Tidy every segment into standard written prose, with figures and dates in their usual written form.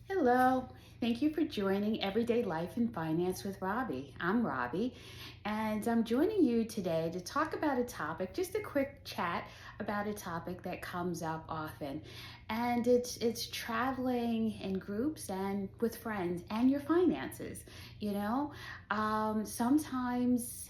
Hello. Thank you for joining Everyday Life and Finance with Robbie. I'm Robbie, and I'm joining you today to talk about a topic, just a quick chat about a topic that comes up often. And it's traveling in groups and with friends and your finances. Sometimes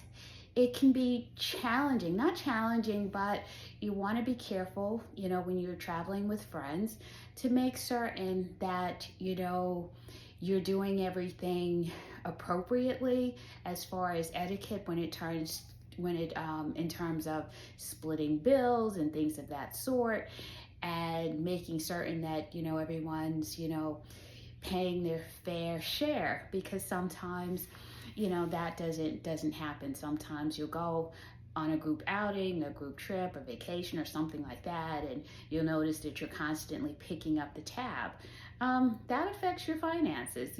it can be challenging, not challenging, but you want to be careful, when you're traveling with friends to make certain that, you're doing everything appropriately as far as etiquette in terms of splitting bills and things of that sort, and making certain that, everyone's, paying their fair share, because sometimes that doesn't happen. Sometimes you'll go on a group outing, a group trip, a vacation, or something like that, and you'll notice that you're constantly picking up the tab. That affects your finances.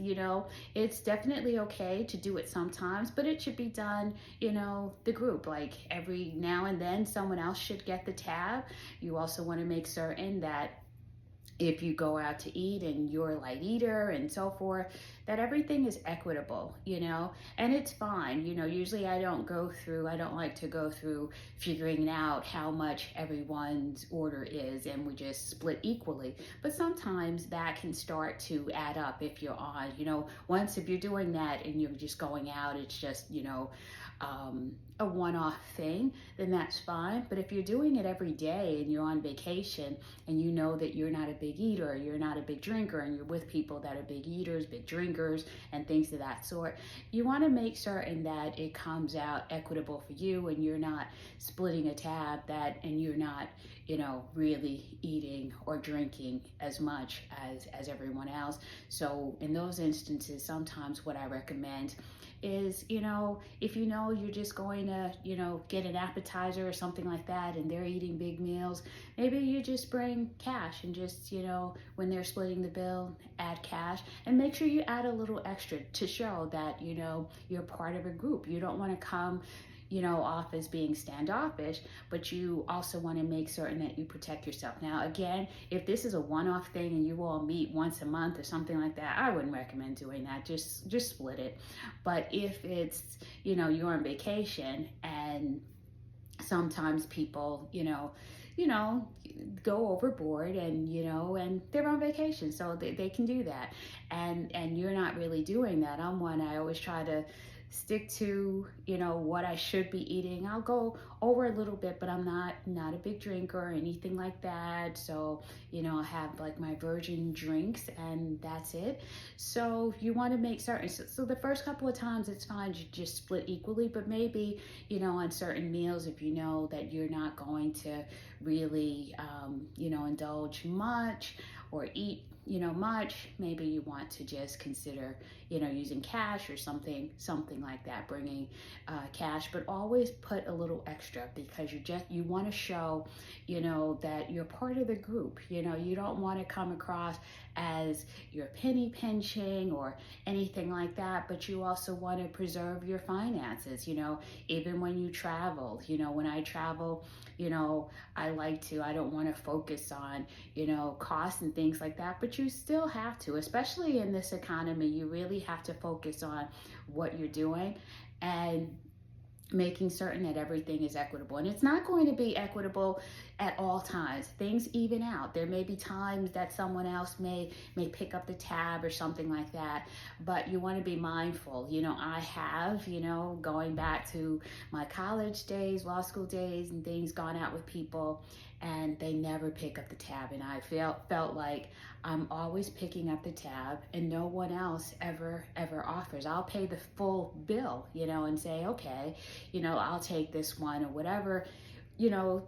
It's definitely okay to do it sometimes, but it should be done, the group. Like every now and then, someone else should get the tab. You also want to make certain that if you go out to eat and you're a light eater and so forth, that everything is equitable, and it's fine. Usually I don't like to go through figuring out how much everyone's order is and we just split equally. But sometimes that can start to add up if you're on, once if you're doing that and you're just going out, it's just, a one-off thing, then that's fine. But if you're doing it every day and you're on vacation and you know that you're not a big eater, you're not a big drinker, and you're with people that are big eaters, big drinkers, and things of that sort, you want to make certain that it comes out equitable for you and you're not splitting a tab and you're not, really eating or drinking as much as everyone else. So in those instances, sometimes what I recommend is, if you're just going to, get an appetizer or something like that and they're eating big meals, maybe you just bring cash and just, when they're splitting the bill, add cash, and make sure you add a little extra to show that, you're part of a group. You don't want to come off as being standoffish, but you also want to make certain that you protect yourself. Now, again, if this is a one-off thing and you all meet once a month or something like that, I wouldn't recommend doing that. Just split it. But if it's, you're on vacation and sometimes people, you know, go overboard and, and they're on vacation, so they can do that. And you're not really doing that. I always try to stick to, what I should be eating. I'll go over a little bit, but I'm not a big drinker or anything like that. So, I have like my virgin drinks and that's it. So you want to make certain, so the first couple of times it's fine to just split equally, but maybe, on certain meals, if you know that you're not going to really, indulge much or eat, much, maybe you want to just consider, using cash or something like that, bringing cash, but always put a little extra, because you want to show, that you're part of the group. You don't want to come across as you're penny pinching or anything like that, but you also want to preserve your finances, even when you travel. When I travel, I don't want to focus on, costs and things like that, but you still have to, especially in this economy, you really have to focus on what you're doing and making certain that everything is equitable. And it's not going to be equitable at all times. Things even out. There may be times that someone else may pick up the tab or something like that, but you want to be mindful. I have, going back to my college days, law school days and things, gone out with people and they never pick up the tab, and I felt like I'm always picking up the tab and no one else ever offers. I'll pay the full bill, and say, okay, I'll take this one or whatever,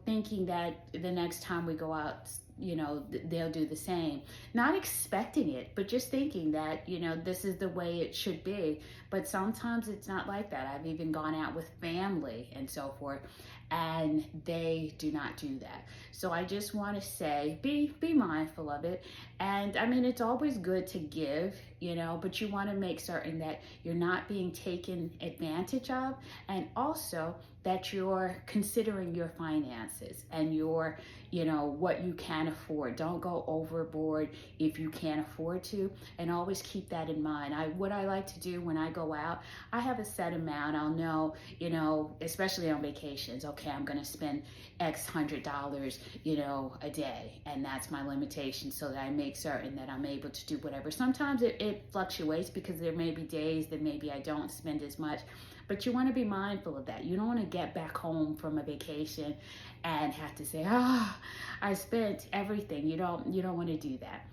thinking that the next time we go out, they'll do the same. Not expecting it, but just thinking that, this is the way it should be. But sometimes it's not like that. I've even gone out with family and so forth, and they do not do that. So I just want to say, be mindful of it. And I mean, it's always good to give, but you want to make certain that you're not being taken advantage of, and also that you're considering your finances and your, what you can can afford. Don't go overboard if you can't afford to, and always keep that in mind. What I like to do when I go out, I have a set amount. I'll know, you know, especially on vacations, okay, I'm going to spend X $100, you know, a day, and that's my limitation, so that I make certain that I'm able to do whatever. Sometimes it fluctuates because there may be days that maybe I don't spend as much, but you want to be mindful of that. You don't want to get back home from a vacation and have to say, I spent everything. You don't want to do that.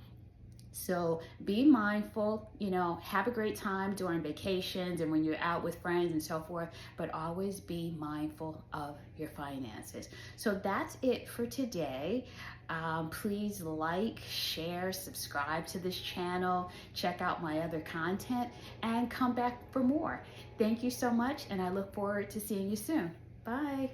So be mindful, you know, have a great time during vacations and when you're out with friends and so forth, but always be mindful of your finances. So that's it for today. Please like, share, subscribe to this channel, check out my other content, and come back for more. Thank you so much, and I look forward to seeing you soon. Bye.